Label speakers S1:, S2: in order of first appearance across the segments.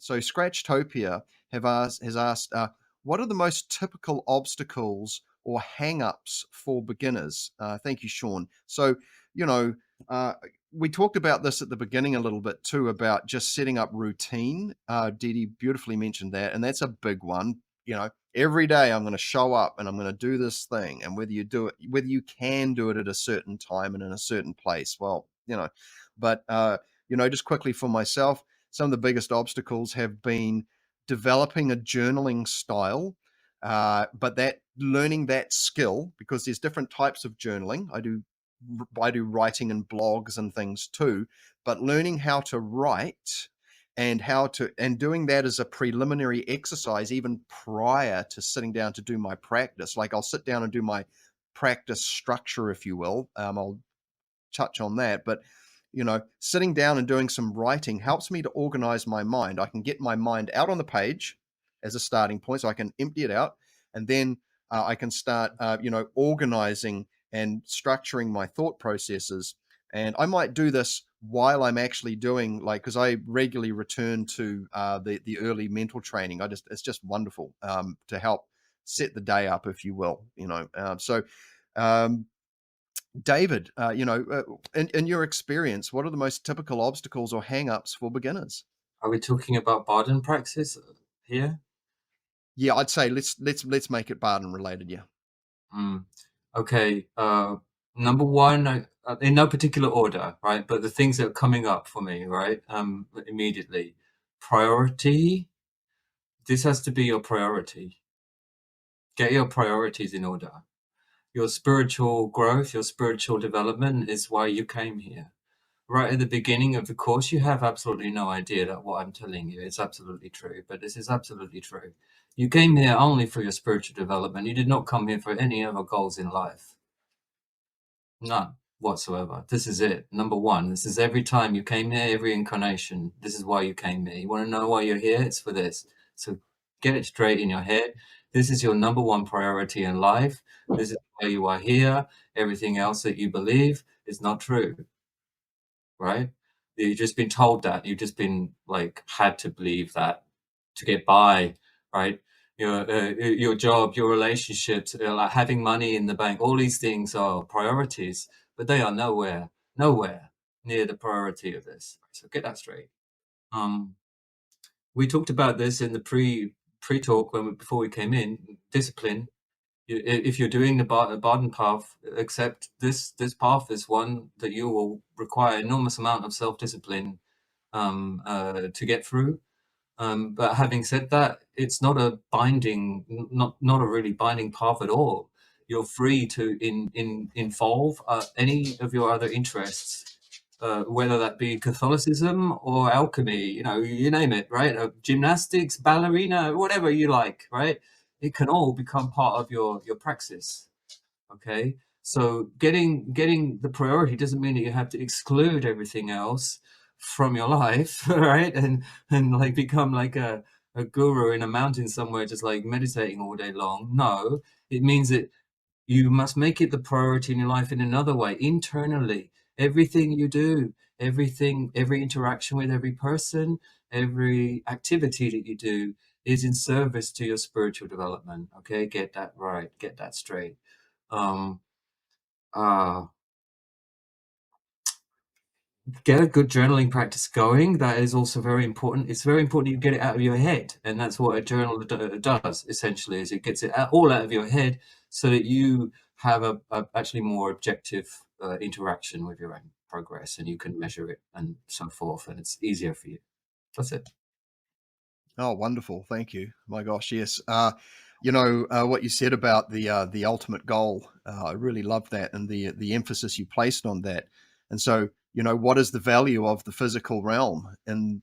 S1: So Scratchtopia has asked, what are the most typical obstacles or hang-ups for beginners? Thank you, Sean. So, you know, we talked about this at the beginning a little bit too, about just setting up routine. Didi beautifully mentioned that, and that's a big one. Every day I'm going to show up and I'm going to do this thing, and whether you can do it at a certain time and in a certain place, well, but just quickly for myself, some of the biggest obstacles have been developing a journaling style, but that learning that skill, because there's different types of journaling. I do writing and blogs and things too, but learning how to write and doing that as a preliminary exercise, even prior to sitting down to do my practice. Like I'll sit down and do my practice structure, if you will. I'll touch on that, but sitting down and doing some writing helps me to organize my mind. I can get my mind out on the page as a starting point, so I can empty it out, and then I can start, organizing and structuring my thought processes. And I might do this while I'm actually doing, because I regularly return to the early mental training. It's just wonderful to help set the day up, if you will. David, in your experience, what are the most typical obstacles or hang-ups for beginners?
S2: Are we talking about Bardon praxis here?
S1: Yeah, I'd say let's make it Bardon related. Yeah.
S2: Okay. Number one, in no particular order, right? But the things that are coming up for me, right? Immediately, priority. This has to be your priority. Get your priorities in order. Your spiritual growth, your spiritual development is why you came here. Right at the beginning of the course, you have absolutely no idea that what I'm telling you is absolutely true, but this is absolutely true. You came here only for your spiritual development. You did not come here for any other goals in life. None whatsoever. This is it. Number one, this is every time you came here, every incarnation. This is why you came here. You want to know why you're here? It's for this. So get it straight in your head. This is your number one priority in life. This is why you are here. Everything else that you believe is not true. Right? You've just been told that. You've just been had to believe that to get by, right? Your job, your relationships, like having money in the bank, all these things are priorities, but they are nowhere near the priority of this. So get that straight. We talked about this in the pre-talk before we came in. Discipline. If you're doing the Bardon path, accept this path is one that you will require enormous amount of self-discipline to get through. But having said that, it's not a binding, not a really binding path at all. You're free to involve any of your other interests, whether that be Catholicism or alchemy, you name it, right? Gymnastics, ballerina, whatever you like, right? It can all become part of your praxis. Okay, so getting the priority doesn't mean that you have to exclude everything else from your life, right? And become like a guru in a mountain somewhere, just meditating all day long. No, it means that you must make it the priority in your life in another way, internally. Everything you do, every interaction with every person, every activity that you do is in service to your spiritual development. Okay, get that right, get that straight. Get a good journaling practice going. That is also very important. It's very important you get it out of your head, and that's what a journal does essentially, is it gets it all out of your head so that you have a actually more objective interaction with your own progress, and you can measure it and so forth, and it's easier for you. That's it.
S1: Oh, wonderful! Thank you. My gosh, yes. What you said about the ultimate goal. I really love that, and the emphasis you placed on that. And so, what is the value of the physical realm, and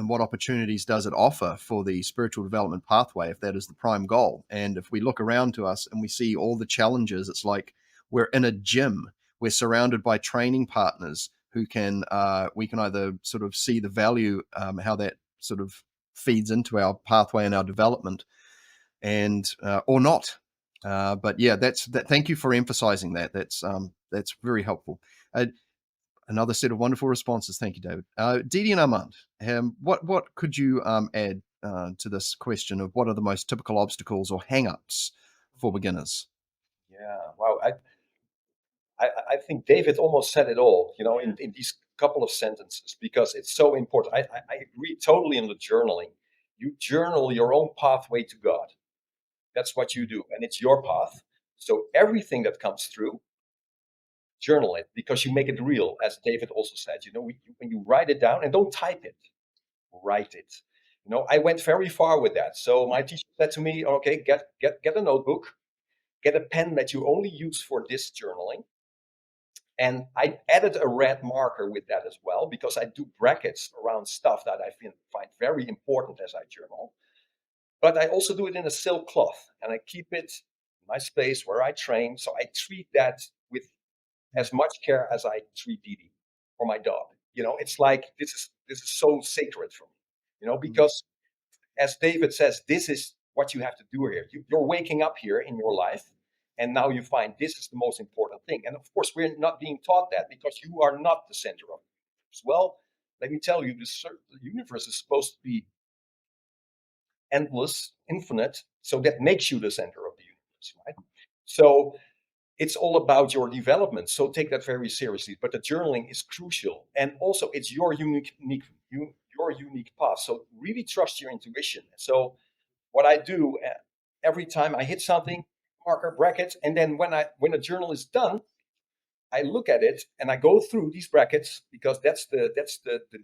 S1: what opportunities does it offer for the spiritual development pathway, if that is the prime goal? And if we look around to us and we see all the challenges, it's like we're in a gym. We're surrounded by training partners who we can either sort of see the value, how that sort of feeds into our pathway and our development, and or not. But yeah, thank you for emphasizing that. That's very helpful. Another set of wonderful responses. Thank you, David. Didi and Armand, what could you add to this question of what are the most typical obstacles or hang-ups for beginners?
S3: Yeah, wow. I think David almost said it all, in these couple of sentences, because it's so important. I agree totally on the journaling. You journal your own pathway to God. That's what you do, and it's your path. So everything that comes through, journal it, because you make it real, as David also said. When you write it down, and don't type it, write it. I went very far with that. So my teacher said to me, "Okay, get a notebook, get a pen that you only use for this journaling." And I added a red marker with that as well, because I do brackets around stuff that I find very important as I journal. But I also do it in a silk cloth, and I keep it in my space where I train. So I treat that with as much care as I treat Didi or my dog. It's like this is so sacred for me. Because as David says, this is what you have to do here. You're waking up here in your life, and now you find this is the most important thing. And of course, we're not being taught that, because you are not the center of the universe. Well, let me tell you, the universe is supposed to be endless, infinite, so that makes you the center of the universe, right? So it's all about your development. So take that very seriously. But the journaling is crucial, and also it's your unique path. So really trust your intuition. So what I do every time I hit something, marker, brackets, and then when a journal is done, I look at it and I go through these brackets, because that's the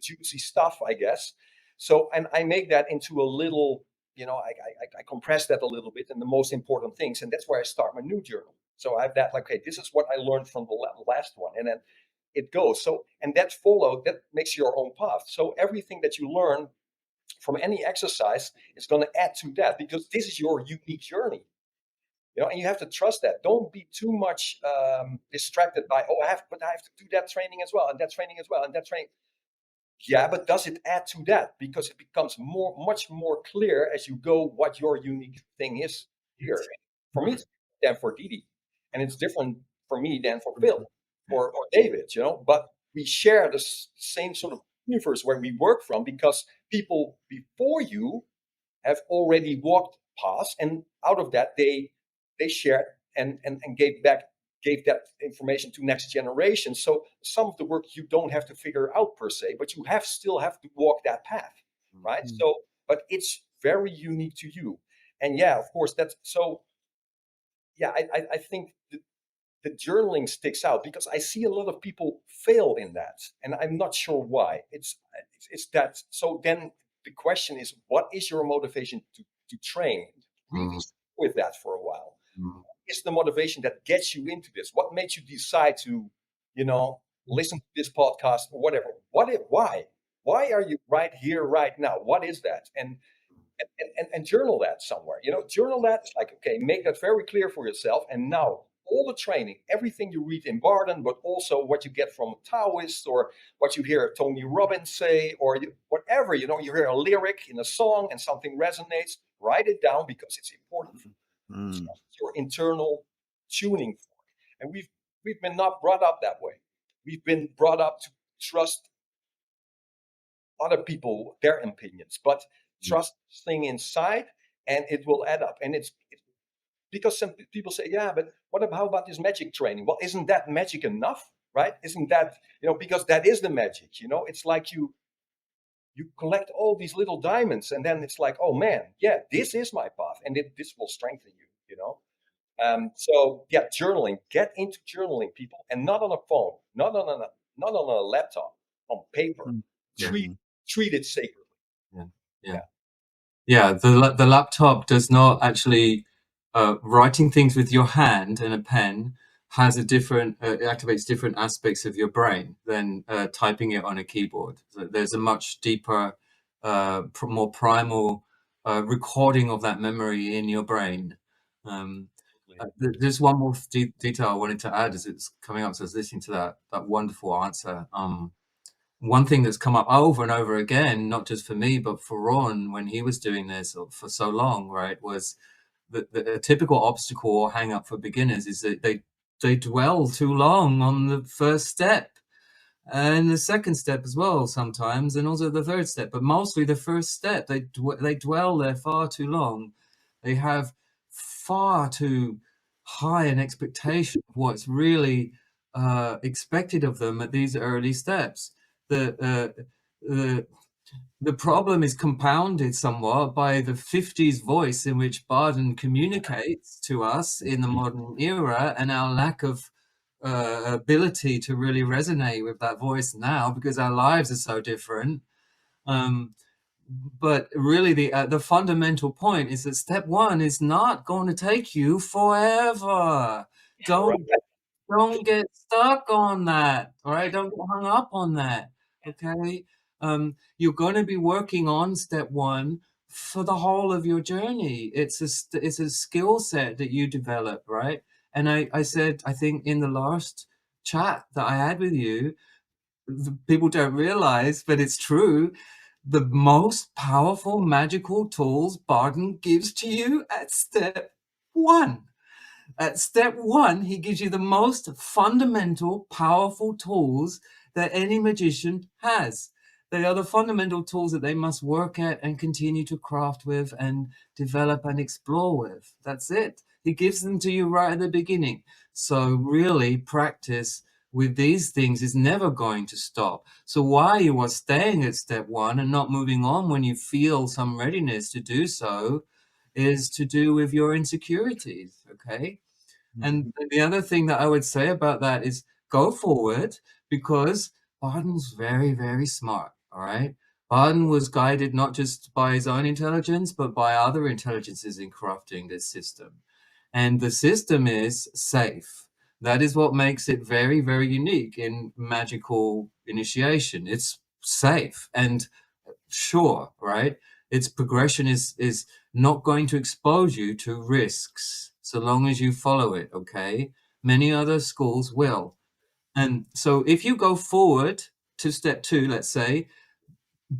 S3: juicy stuff, I guess. So, and I make that into a little, I compress that a little bit, and the most important things, and that's where I start my new journal. So I have that, like, okay, this is what I learned from the last one, and then it goes. So, and that makes your own path. So everything that you learn from any exercise is going to add to that, because this is your unique journey. And you have to trust that. Don't be too much distracted by, oh, I have to do that training as well, and that training as well, and that training. Yeah, but does it add to that? Because it becomes much more clear as you go what your unique thing is here. For me, it's than for Didi, and it's different for me than for Phil or David. But we share the same sort of universe where we work from, because people before you have already walked past, and out of that they shared and gave that information to next generation. So some of the work you don't have to figure out per se, but you still have to walk that path, right?
S1: Mm.
S3: So, but it's very unique to you. And yeah, of course, that's so. Yeah, I think the journaling sticks out, because I see a lot of people fail in that, and I'm not sure why. It's that. So then the question is, what is your motivation to train? Really stick with that for a while. Is the motivation that gets you into this? What made you decide to, listen to this podcast or whatever? Why? Why are you right here, right now? What is that? And journal that somewhere. Journal that. It's like, okay, make that very clear for yourself. And now all the training, everything you read in Bardon, but also what you get from Taoists, or what you hear Tony Robbins say, or whatever, you hear a lyric in a song and something resonates, write it down, because it's important.
S1: Mm.
S3: Your internal tuning fork. And we've been not brought up that way. We've been brought up to trust other people, their opinions, but trust this thing inside, and it will add up. And it's because some people say, yeah, but how about this magic training? Well, isn't that magic enough? Right? Isn't that, because that is the magic. It's like you collect all these little diamonds, and then it's like, oh man, yeah, this is my path, and this will strengthen you. So yeah, journaling. Get into journaling, people, and not on a phone, not on a laptop, on paper.
S1: Mm.
S3: Treat it sacredly.
S2: Yeah. The laptop does not actually writing things with your hand and a pen has it activates different aspects of your brain than typing it on a keyboard. So there's a much deeper, more primal recording of that memory in your brain. There's one more detail I wanted to add as it's coming up. So I was listening to that wonderful answer. One thing that's come up over and over again, not just for me, but for Ron when he was doing this for so long, right, was the typical obstacle or hang up for beginners is that they dwell too long on the first step. and the second step as well sometimes, and also the third step, but mostly the first step. They dwell there far too long. They have far too high an expectation of what's really expected of them at these early steps. The the problem is compounded somewhat by the 50s voice in which Bardon communicates to us in the modern era, and our lack of ability to really resonate with that voice now because our lives are so different. But really, the fundamental point is that step one is not going to take you forever. Don't don't get stuck on that, all right? Don't get hung up on that, okay? You're going to be working on step one for the whole of your journey. It's a skill set that you develop, right? And I said, I think in the last chat that I had with you, people don't realize, but it's true. The most powerful magical tools Bardon gives to you at step one. At step one, he gives you the most fundamental, powerful tools that any magician has. They are the fundamental tools that they must work at and continue to craft with and develop and explore with. That's it. He gives them to you right at the beginning. So really, practice with these things is never going to stop. So why you are staying at step one and not moving on when you feel some readiness to do so is to do with your insecurities, okay? And the other thing that I would say about that is go forward, because Bardon's very, very smart, all right? Bardon was guided not just by his own intelligence, but by other intelligences in crafting this system. And the system is safe. That is what makes it very, very unique in magical initiation. It's safe and sure, right? Its progression is not going to expose you to risks so long as you follow it, okay? Many other schools will. And so if you go forward to step two, let's say,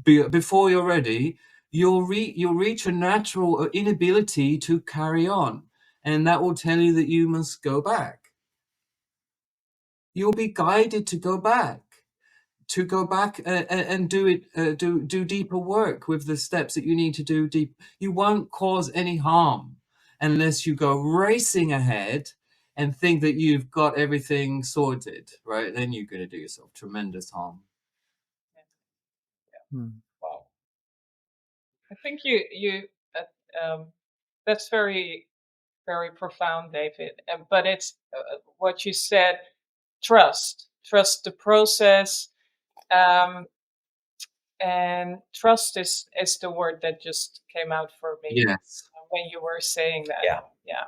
S2: before you're ready, you'll reach a natural inability to carry on. And that will tell you that you must go back. You'll be guided to go back. And do it, do deeper work with the steps that you need to do deep. You won't cause any harm unless you go racing ahead and think that you've got everything sorted, right? Then you're going to do yourself tremendous harm.
S3: Wow.
S4: I think that's very, very profound, David. But it's what you said, trust the process. And trust is the word that just came out for me
S2: Yes.
S4: when you were saying that.
S3: Yeah.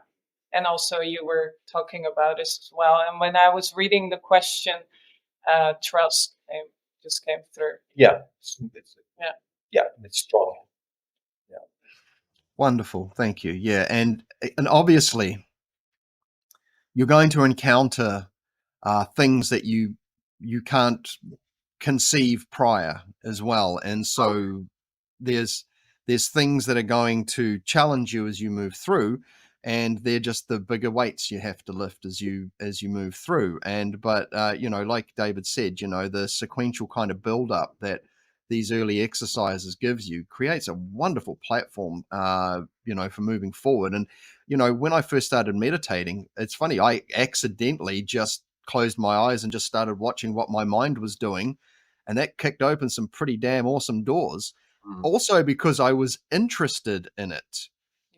S4: And also you were talking about this as well. And when I was reading the question, trust just came through.
S3: Yeah.
S4: Yeah.
S3: Yeah, it's strong. Yeah.
S1: Wonderful. Thank you. Yeah. And obviously you're going to encounter things that you can't conceive prior as well. And so there's things that are going to challenge you as you move through, and they're just the bigger weights you have to lift as you move through. And but like David said, the sequential kind of build up that these early exercises gives you creates a wonderful platform for moving forward. And when I first started meditating, it's funny, I accidentally just closed my eyes and just started watching what my mind was doing, and that kicked open some pretty damn awesome doors. Also because I was interested in it,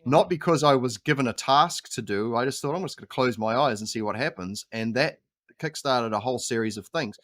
S1: not because I was given a task to do. I just thought, I'm just going to close my eyes and see what happens. And that kickstarted a whole series of things.